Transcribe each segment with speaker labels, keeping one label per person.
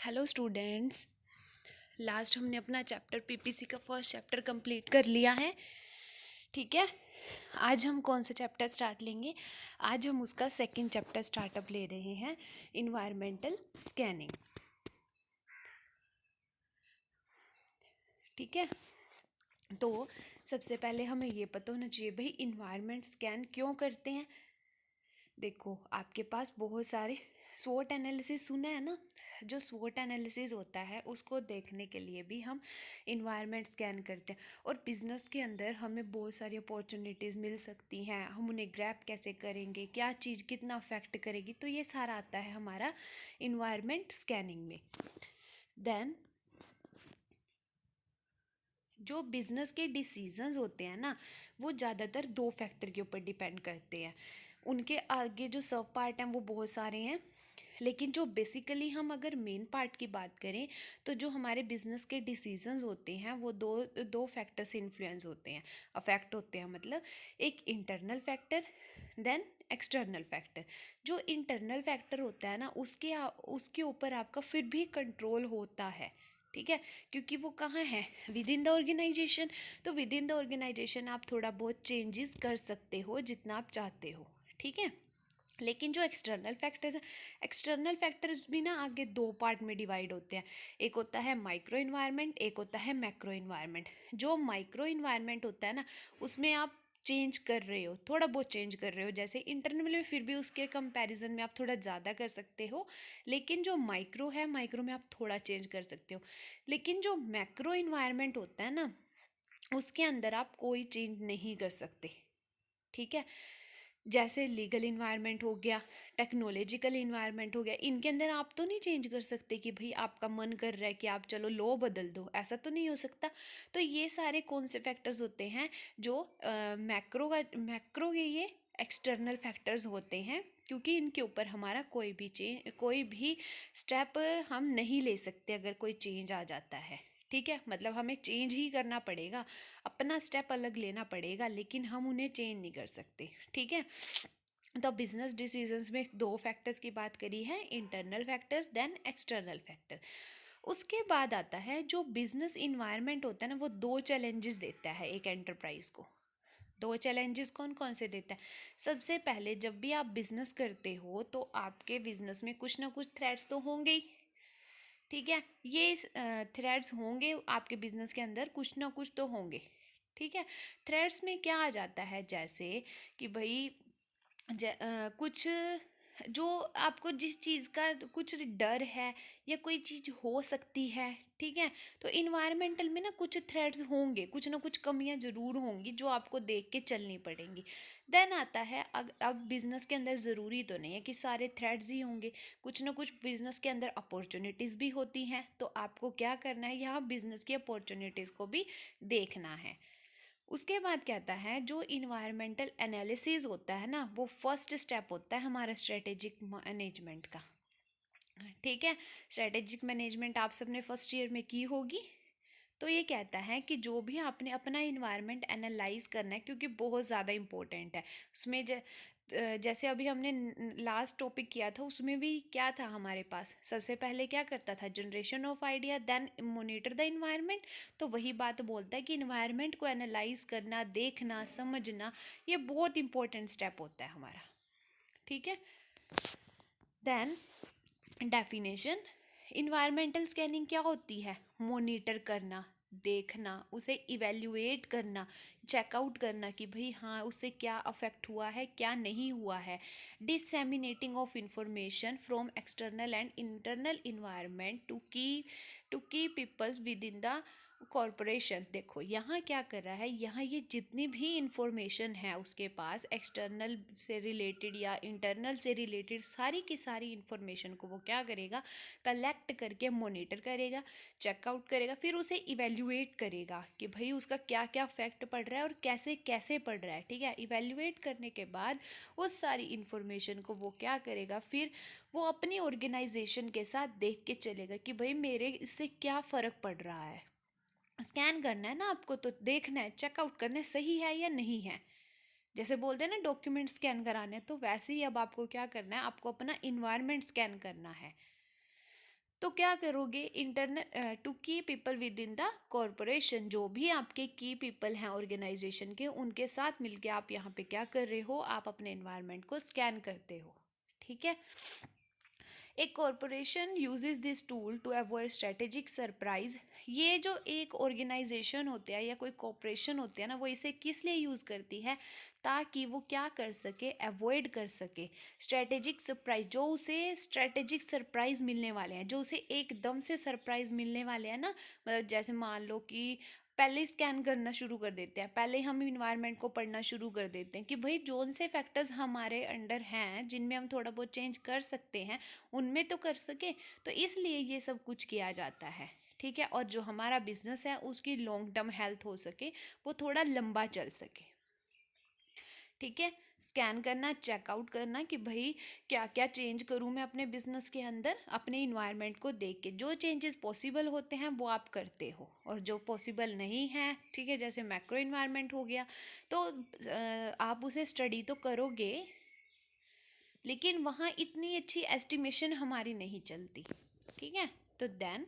Speaker 1: Hello students. Last हमने अपना chapter PPC का फर्स्ट चैप्टर कंप्लीट कर लिया है। ठीक है, आज हम कौन सा चैप्टर स्टार्ट लेंगे? आज हम उसका सेकंड चैप्टर स्टार्टअप ले रहे हैं, इन्वायरमेंटल स्कैनिंग। ठीक है, तो सबसे पहले हमें ये पता होना चाहिए भाई इन्वायरमेंट स्कैन क्यों करते हैं। देखो, आपके पास बहुत सारे स्वोट एनालिसिस सुना है ना। जो स्वोट एनालिसिस होता है उसको देखने के लिए भी हम इन्वायरमेंट स्कैन करते हैं। और बिजनेस के अंदर हमें बहुत सारी अपॉर्चुनिटीज़ मिल सकती हैं, हम उन्हें ग्रैब कैसे करेंगे, क्या चीज़ कितना अफेक्ट करेगी, तो ये सारा आता है हमारा इन्वायरमेंट स्कैनिंग में। देन जो बिजनेस के डिसीजंस होते हैं ना, वो ज़्यादातर दो फैक्टर के ऊपर डिपेंड करते हैं। उनके आगे जो सब पार्ट हैं वो बहुत सारे हैं, लेकिन जो बेसिकली हम अगर मेन पार्ट की बात करें तो जो हमारे बिजनेस के डिसीजंस होते हैं वो दो दो फैक्टर से इन्फ्लुएंस होते हैं, अफेक्ट होते हैं। मतलब एक internal factor, then external factor. जो इंटरनल फैक्टर होता है ना उसके ऊपर आपका फिर भी कंट्रोल होता है। ठीक है, क्योंकि वो कहाँ है, विद इन द ऑर्गेनाइजेशन। तो विद इन द ऑर्गेनाइजेशन आप थोड़ा बहुत चेंजेस कर सकते हो जितना आप चाहते हो। ठीक है, लेकिन जो एक्सटर्नल फैक्टर्स हैं, एक्सटर्नल फैक्टर्स भी ना आगे दो पार्ट में डिवाइड होते हैं। एक होता है माइक्रो इन्वायरमेंट, एक होता है मैक्रो इन्वायरमेंट। जो माइक्रो इन्वायरमेंट होता है ना, उसमें आप चेंज कर रहे हो, थोड़ा बहुत चेंज कर रहे हो। जैसे इंटरनल में फिर भी उसके कंपैरिजन में आप थोड़ा ज़्यादा कर सकते हो, लेकिन जो माइक्रो है, माइक्रो में आप थोड़ा चेंज कर सकते हो। लेकिन जो मैक्रो इन्वायरमेंट होता है ना, उसके अंदर आप कोई चेंज नहीं कर सकते। ठीक है, जैसे लीगल इन्वायरमेंट हो गया, टेक्नोलॉजिकल इन्वायरमेंट हो गया, इनके अंदर आप तो नहीं चेंज कर सकते कि भाई आपका मन कर रहा है कि आप चलो लॉ बदल दो, ऐसा तो नहीं हो सकता। तो ये सारे कौन से फैक्टर्स होते हैं जो मैक्रो के ये एक्सटर्नल फैक्टर्स होते हैं, क्योंकि इनके ऊपर हमारा कोई भी स्टेप हम नहीं ले सकते अगर कोई चेंज आ जाता है। ठीक है, मतलब हमें चेंज ही करना पड़ेगा, अपना स्टेप अलग लेना पड़ेगा, लेकिन हम उन्हें चेंज नहीं कर सकते। ठीक है, तो बिजनेस डिसीजंस में दो फैक्टर्स की बात करी है, internal factors then external factor. उसके बाद आता है जो बिजनेस इन्वायरमेंट होता है ना, वो दो चैलेंजेस देता है एक एंटरप्राइज को। दो चैलेंजेस कौन कौन से देता है? सबसे पहले, जब भी आप बिजनेस करते हो तो आपके बिजनेस में कुछ ना कुछ थ्रेट्स तो होंगे ही। ठीक है, ये थ्रेड्स होंगे आपके बिजनेस के अंदर, कुछ ना कुछ तो होंगे। ठीक है, थ्रेड्स में क्या आ जाता है, जैसे कि भाई कुछ जो आपको जिस चीज़ का कुछ डर है या कोई चीज़ हो सकती है। ठीक है, तो इन्वायरमेंटल में ना कुछ थ्रेड्स होंगे, कुछ ना कुछ कमियां ज़रूर होंगी जो आपको देख के चलनी पड़ेंगी। देन आता है, अब बिजनेस के अंदर ज़रूरी तो नहीं है कि सारे थ्रेड्स ही होंगे, कुछ ना कुछ बिजनेस के अंदर अपॉर्चुनिटीज़ भी होती हैं। तो आपको क्या करना है, यहाँ बिजनेस की अपॉर्चुनिटीज़ को भी देखना है। उसके बाद क्या आता है, जो इन्वायरमेंटल एनालिसिस होता है ना, वो फर्स्ट स्टेप होता है हमारा स्ट्रेटेजिक मैनेजमेंट का। ठीक है, स्ट्रेटेजिक मैनेजमेंट आप सबने फर्स्ट ईयर में की होगी। तो ये कहता है कि जो भी आपने अपना इन्वायरमेंट एनालाइज करना है, क्योंकि बहुत ज़्यादा इम्पोर्टेंट है उसमें। जैसे अभी हमने लास्ट टॉपिक किया था, उसमें भी क्या था हमारे पास, सबसे पहले क्या करता था, generation of idea, then monitor the environment. तो वही बात बोलता है कि इन्वायरमेंट को एनालाइज करना, देखना, समझना, ये बहुत इंपॉर्टेंट स्टेप होता है हमारा। ठीक है, देन डेफिनेशन। इन्वायरमेंटल स्कैनिंग क्या होती है? मॉनिटर करना, देखना, उसे इवेल्युएट करना, चेकआउट करना कि भाई हाँ उससे क्या अफेक्ट हुआ है, क्या नहीं हुआ है। Disseminating of information from external and internal environment to की peoples within the corporation. देखो यहाँ क्या कर रहा है, यहाँ ये जितनी भी इंफॉर्मेशन है उसके पास, एक्सटर्नल से रिलेटेड या इंटरनल से रिलेटेड, सारी की सारी इंफॉर्मेशन को वो क्या करेगा, कलेक्ट करके मॉनिटर करेगा, चेकआउट करेगा, फिर उसे इवेल्युएट करेगा कि भाई उसका क्या क्या इफेक्ट पड़ रहा है और कैसे कैसे पड़ रहा है। ठीक है, इवेल्युएट करने के बाद उस सारी इंफॉर्मेशन को वो क्या करेगा, फिर वो अपनी ऑर्गेनाइजेशन के साथ देख के चलेगा कि भाई मेरे इससे क्या फ़र्क पड़ रहा है। स्कैन करना है ना आपको, तो देखना है, चेकआउट करना है सही है या नहीं है। जैसे बोलते हैं ना डॉक्यूमेंट स्कैन कराने, तो वैसे ही अब आपको क्या करना है, आपको अपना इन्वायरमेंट स्कैन करना है। तो क्या करोगे, इंटरनल टू की people with in the corporation, जो भी आपके की पीपल हैं ऑर्गेनाइजेशन के, उनके साथ मिलके आप यहाँ पे क्या कर रहे हो, आप अपने एनवायरनमेंट को स्कैन करते हो। ठीक है। एक corporation uses this tool to avoid strategic surprise. ये जो एक ऑर्गेनाइजेशन होता है या कोई कॉरपोरेशन होती है ना, वो इसे किस लिए यूज़ करती है, ताकि वो क्या कर सके, अवॉइड कर सके स्ट्रेटेजिक सरप्राइज। जो उसे स्ट्रेटेजिक सरप्राइज मिलने वाले हैं, जो उसे एकदम से सरप्राइज मिलने वाले हैं ना, मतलब जैसे मान लो कि पहले स्कैन करना शुरू कर देते हैं, पहले हम इन्वायरमेंट को पढ़ना शुरू कर देते हैं कि भाई जोन से फैक्टर्स हमारे अंडर हैं जिनमें हम थोड़ा बहुत चेंज कर सकते हैं, उनमें तो कर सके। तो इसलिए ये सब कुछ किया जाता है। ठीक है। और जो हमारा बिजनेस है उसकी लॉन्ग टर्म हेल्थ हो सके, वो थोड़ा लंबा चल सके। ठीक है। स्कैन करना, चेकआउट करना कि भाई क्या क्या चेंज करूँ मैं अपने बिजनेस के अंदर, अपने इन्वायरमेंट को देख के जो चेंजेस पॉसिबल होते हैं वो आप करते हो, और जो पॉसिबल नहीं है, ठीक है, जैसे मैक्रो इन्वायरमेंट हो गया, तो आप उसे स्टडी तो करोगे, लेकिन वहाँ इतनी अच्छी एस्टिमेशन हमारी नहीं चलती। ठीक है। तो देन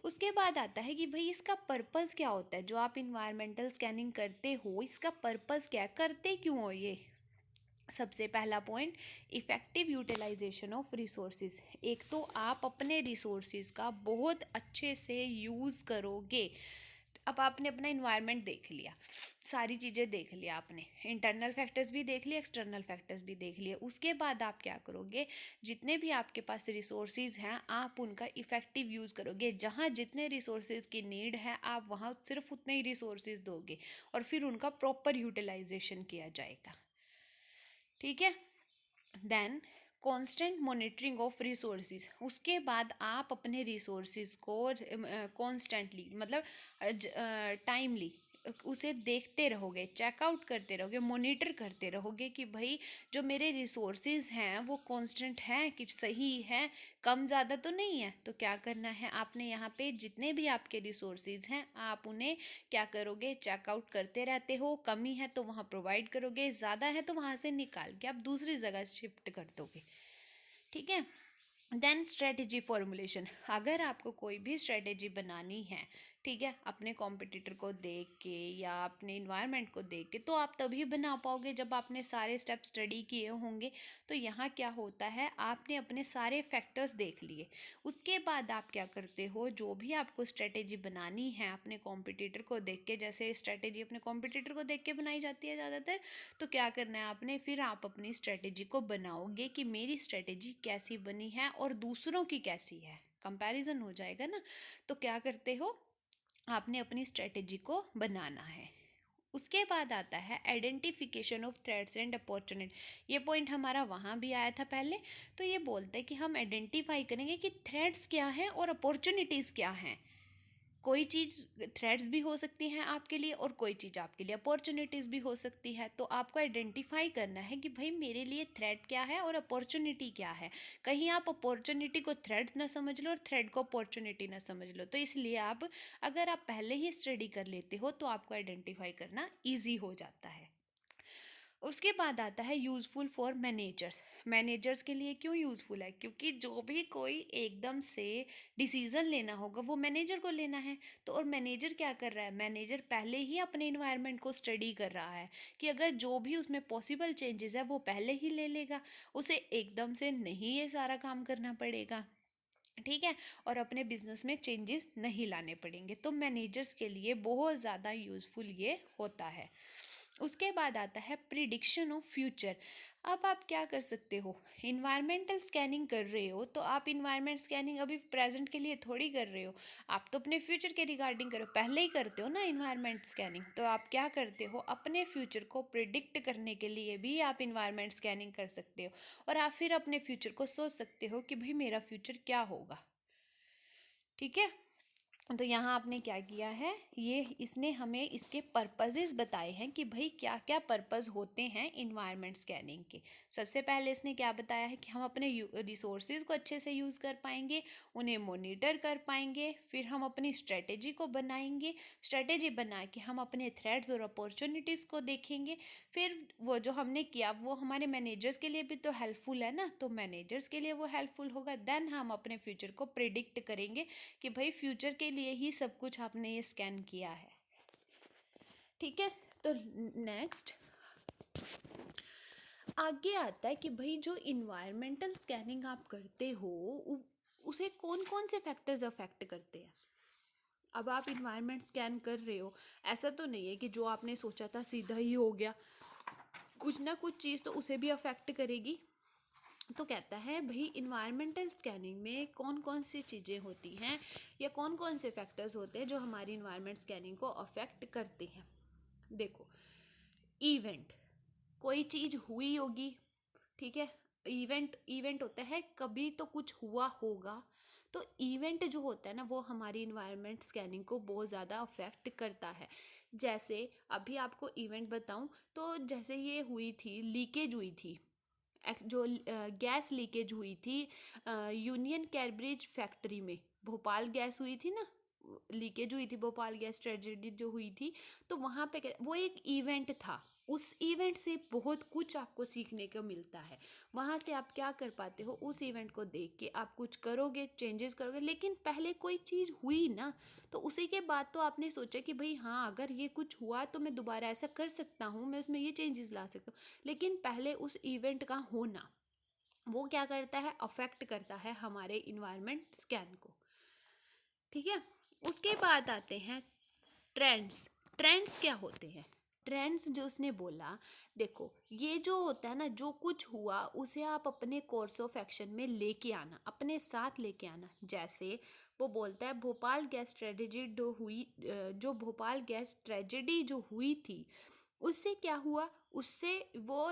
Speaker 1: उसके बाद आता है कि भाई इसका पर्पस क्या होता है, जो आप इन्वायरमेंटल स्कैनिंग करते हो इसका पर्पस क्या है, करते क्यों हो ये। सबसे पहला point, effective utilization of resources. एक तो आप अपने रिसोर्सेज का बहुत अच्छे से यूज़ करोगे। अब आपने अपना इन्वायरमेंट देख लिया, सारी चीज़ें देख लिया आपने, इंटरनल फैक्टर्स भी देख लिए, एक्सटर्नल फैक्टर्स भी देख लिए। उसके बाद आप क्या करोगे, जितने भी आपके पास रिसोर्सेज हैं आप उनका इफ़ेक्टिव यूज़ करोगे। जहाँ जितने रिसोर्सेज की नीड है आप वहाँ सिर्फ उतने ही रिसोर्सेज दोगे, और फिर उनका प्रॉपर यूटिलाइजेशन किया जाएगा। ठीक है। Then constant monitoring of resources. उसके बाद आप अपने रिसोर्सेज को कॉन्स्टेंटली, मतलब टाइमली उसे देखते रहोगे, चेकआउट करते रहोगे, मॉनिटर करते रहोगे कि भाई जो मेरे रिसोर्सेज हैं वो कांस्टेंट हैं कि सही है, कम ज़्यादा तो नहीं है। तो क्या करना है आपने, यहाँ पे जितने भी आपके रिसोर्सेज हैं आप उन्हें क्या करोगे, चेकआउट करते रहते हो। कमी है तो वहाँ प्रोवाइड करोगे, ज़्यादा है तो वहाँ से निकाल के आप दूसरी जगह शिफ्ट कर दोगे। ठीक है। Then strategy formulation. अगर आपको कोई भी स्ट्रेटजी बनानी है, ठीक है, अपने कॉम्पिटिटर को देख के या अपने इन्वायरमेंट को देख के, तो आप तभी बना पाओगे जब आपने सारे स्टेप स्टडी किए होंगे। तो यहाँ क्या होता है, आपने अपने सारे फैक्टर्स देख लिए, उसके बाद आप क्या करते हो, जो भी आपको स्ट्रेटजी बनानी है अपने कॉम्पिटिटर को देख के, जैसे स्ट्रेटजी अपने कॉम्पिटिटर को देख के बनाई जाती है ज़्यादातर, तो क्या करना है आपने, फिर आप अपनी स्ट्रेटजी को बनाओगे कि मेरी स्ट्रेटजी कैसी बनी है और दूसरों की कैसी है, कंपैरिजन हो जाएगा ना। तो क्या करते हो, आपने अपनी स्ट्रेटजी को बनाना है। उसके बाद आता है identification of threats and opportunity. ये पॉइंट हमारा वहाँ भी आया था पहले। तो ये बोलते हैं कि हम आइडेंटिफाई करेंगे कि थ्रेट्स क्या हैं और अपॉर्चुनिटीज़ क्या हैं। कोई चीज़ थ्रेट्स भी हो सकती हैं आपके लिए, और कोई चीज़ आपके लिए अपॉर्चुनिटीज़ भी हो सकती है। तो आपको आइडेंटिफाई करना है कि भाई मेरे लिए थ्रेट क्या है और अपॉर्चुनिटी क्या है। कहीं आप अपॉर्चुनिटी को थ्रेट ना समझ लो और थ्रेट को अपॉर्चुनिटी ना समझ लो। तो इसलिए आप, अगर आप पहले ही स्टडी कर लेते हो तो आपको आइडेंटिफाई करना ईजी हो जाता है। उसके बाद आता है यूज़फुल फॉर मैनेजर्स। मैनेजर्स के लिए क्यों यूज़फुल है, क्योंकि जो भी कोई एकदम से डिसीज़न लेना होगा वो मैनेजर को लेना है। तो और मैनेजर क्या कर रहा है, मैनेजर पहले ही अपने इन्वायरमेंट को स्टडी कर रहा है कि अगर जो भी उसमें पॉसिबल चेंजेस है वो पहले ही ले लेगा, उसे एकदम से नहीं ये सारा काम करना पड़ेगा। ठीक है। और अपने बिजनेस में चेंजेस नहीं लाने पड़ेंगे। तो मैनेजर्स के लिए बहुत ज़्यादा यूज़फुल ये होता है। उसके बाद आता है प्रिडिक्शन ऑफ फ्यूचर। अब आप क्या कर सकते हो, इन्वायरमेंटल स्कैनिंग कर रहे हो तो आप इन्वायरमेंट स्कैनिंग अभी प्रेजेंट के लिए थोड़ी कर रहे हो, आप तो अपने फ्यूचर के रिगार्डिंग करो, पहले ही करते हो ना इन्वायरमेंट स्कैनिंग। तो आप क्या करते हो, अपने फ्यूचर को प्रिडिक्ट करने के लिए भी आप इन्वायरमेंट स्कैनिंग कर सकते हो, और आप फिर अपने फ्यूचर को सोच सकते हो कि भाई मेरा फ्यूचर क्या होगा। ठीक है। तो यहाँ आपने क्या किया है, ये इसने हमें इसके पर्पसेस बताए हैं कि भाई क्या क्या पर्पस होते हैं इन्वायरमेंट स्कैनिंग के। सबसे पहले इसने क्या बताया है कि हम अपने रिसोर्सेज को अच्छे से यूज़ कर पाएंगे, उन्हें मोनिटर कर पाएंगे, फिर हम अपनी स्ट्रेटेजी को बनाएंगे, स्ट्रेटेजी बना के हम अपने थ्रेट्स और अपॉर्चुनिटीज़ को देखेंगे। फिर वो जो हमने किया वो हमारे मैनेजर्स के लिए भी तो हेल्पफुल है ना, तो मैनेजर्स के लिए वो हेल्पफुल होगा। देन हम अपने फ्यूचर को प्रिडिक्ट करेंगे कि भाई फ्यूचर के लिए ही सब कुछ आपने ये स्कैन किया है। ठीक है, तो नेक्स्ट आगे आता है कि भाई जो इन्वायरमेंटल स्कैनिंग आप करते हो उसे कौन कौन से फैक्टर्स अफेक्ट करते हैं। अब आप इन्वायरमेंट स्कैन कर रहे हो, ऐसा तो नहीं है कि जो आपने सोचा था सीधा ही हो गया, कुछ ना कुछ चीज़ तो उसे भी अफेक्ट करेगी। तो कहता है भाई इन्वायरमेंटल स्कैनिंग में कौन कौन सी चीज़ें होती हैं या कौन कौन से फैक्टर्स होते हैं जो हमारी इन्वायरमेंट स्कैनिंग को अफेक्ट करते हैं। देखो, इवेंट, कोई चीज़ हुई होगी, ठीक है, इवेंट इवेंट होता है, कभी तो कुछ हुआ होगा, तो इवेंट जो होता है ना वो हमारी इन्वायरमेंट स्कैनिंग को बहुत ज़्यादा अफेक्ट करता है। जैसे अभी आपको इवेंट बताऊं तो जैसे ये हुई थी, लीकेज हुई थी, जो गैस लीकेज हुई थी यूनियन कैम्ब्रिज फैक्ट्री में, भोपाल गैस हुई थी ना, लीकेज हुई थी, भोपाल गैस ट्रेजेडी जो हुई थी, तो वहाँ पे वो एक इवेंट था। उस इवेंट से बहुत कुछ आपको सीखने को मिलता है। वहाँ से आप क्या कर पाते हो, उस इवेंट को देख के आप कुछ करोगे, चेंजेस करोगे, लेकिन पहले कोई चीज़ हुई ना, तो उसी के बाद तो आपने सोचा कि भाई हाँ अगर ये कुछ हुआ तो मैं दोबारा ऐसा कर सकता हूँ, मैं उसमें ये चेंजेस ला सकता हूँ। लेकिन पहले उस इवेंट का होना वो क्या करता है, अफेक्ट करता है हमारे इन्वायरमेंट स्कैन को। ठीक है, उसके बाद आते हैं ट्रेंड्स। ट्रेंड्स क्या होते हैं, ट्रेंड्स जो उसने बोला, देखो ये जो होता है ना, जो कुछ हुआ उसे आप अपने कोर्स ऑफ एक्शन में लेके आना, अपने साथ लेके आना। जैसे वो बोलता है भोपाल गैस ट्रेजेडी जो हुई, जो भोपाल गैस ट्रेजेडी जो हुई थी उससे क्या हुआ, उससे वो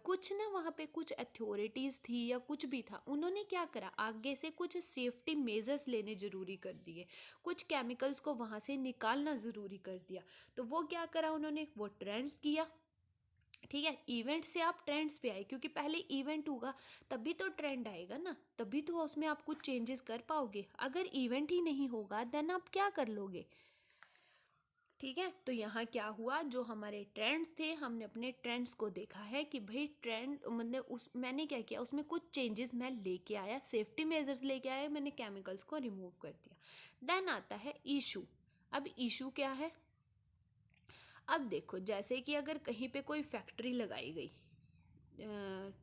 Speaker 1: कुछ ना वहाँ पे कुछ अथॉरिटीज़ थी या कुछ भी था, उन्होंने क्या करा, आगे से कुछ सेफ्टी मेजर्स लेने ज़रूरी कर दिए, कुछ केमिकल्स को वहाँ से निकालना ज़रूरी कर दिया। तो वो क्या करा उन्होंने, वो ट्रेंड्स किया। ठीक है, इवेंट से आप ट्रेंड्स पे आए, क्योंकि पहले इवेंट होगा तभी तो ट्रेंड आएगा ना, तभी तो उसमें आप कुछ चेंजेस कर पाओगे। अगर इवेंट ही नहीं होगा देन आप क्या कर लोगे। ठीक है, तो यहाँ क्या हुआ, जो हमारे ट्रेंड्स थे हमने अपने ट्रेंड्स को देखा है कि भाई ट्रेंड मतलब उस मैंने क्या किया, उसमें कुछ चेंजेस मैं लेके आया, सेफ्टी मेजर्स लेके आया, मैंने केमिकल्स को रिमूव कर दिया। देन आता है इशू। अब इशू क्या है, अब देखो जैसे कि अगर कहीं पे कोई फैक्ट्री लगाई गई,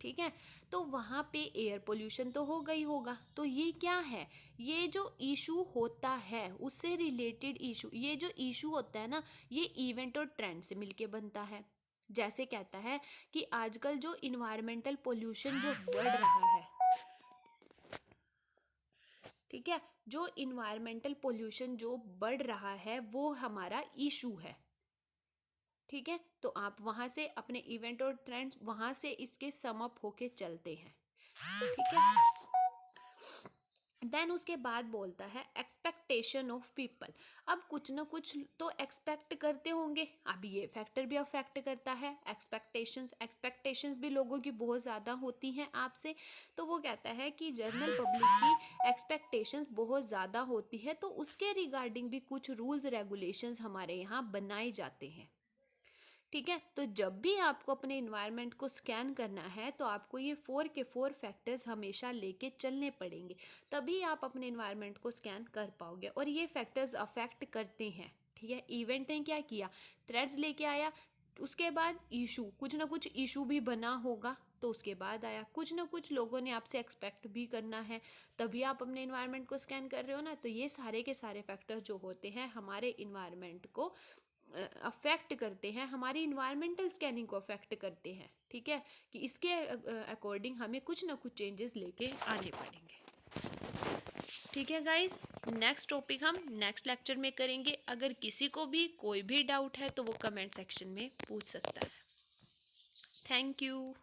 Speaker 1: ठीक है, तो वहाँ पे एयर पोल्यूशन तो होगा ही होगा, तो ये क्या है, ये जो इशू होता है उससे रिलेटेड इशू, ये जो इशू होता है ना ये इवेंट और ट्रेंड से मिलके बनता है। जैसे कहता है कि आजकल जो इन्वायरमेंटल पोल्यूशन जो बढ़ रहा है, ठीक है, जो इन्वायरमेंटल पोल्यूशन जो बढ़ रहा है वो हमारा इशू है। ठीक है, तो आप वहाँ से अपने इवेंट और ट्रेंड्स वहाँ से इसके सम अप होके चलते हैं। ठीक है, देन उसके बाद बोलता है एक्सपेक्टेशन ऑफ पीपल। अब कुछ ना कुछ तो एक्सपेक्ट करते होंगे, अब ये फैक्टर भी अफेक्ट करता है एक्सपेक्टेशंस भी लोगों की बहुत ज़्यादा होती हैं आपसे। तो वो कहता है कि जनरल पब्लिक की एक्सपेक्टेशंस बहुत ज़्यादा होती है, तो उसके रिगार्डिंग भी कुछ रूल्स रेगुलेशंस हमारे यहाँ बनाए जाते हैं। ठीक है, तो जब भी आपको अपने इन्वायरमेंट को स्कैन करना है तो आपको ये 4 के 4 फैक्टर्स हमेशा लेके चलने पड़ेंगे, तभी आप अपने इन्वायरमेंट को स्कैन कर पाओगे। और ये फैक्टर्स अफेक्ट करते हैं। ठीक है, इवेंट ने क्या किया, थ्रेड्स लेके आया, उसके बाद इशू, कुछ ना कुछ इशू भी बना होगा, तो उसके बाद आया कुछ ना कुछ लोगों ने आपसे एक्सपेक्ट भी करना है, तभी आप अपने इन्वायरमेंट को स्कैन कर रहे हो ना। तो ये सारे के सारे फैक्टर जो होते हैं हमारे इन्वायरमेंट को अफेक्ट करते हैं, हमारी इन्वायरमेंटल स्कैनिंग को अफेक्ट करते हैं। ठीक है, कि इसके अकॉर्डिंग हमें कुछ ना कुछ चेंजेस लेके आने पड़ेंगे। ठीक है गाइस, नेक्स्ट टॉपिक हम नेक्स्ट लेक्चर में करेंगे। अगर किसी को भी कोई भी डाउट है तो वो कमेंट सेक्शन में पूछ सकता है। Thank you.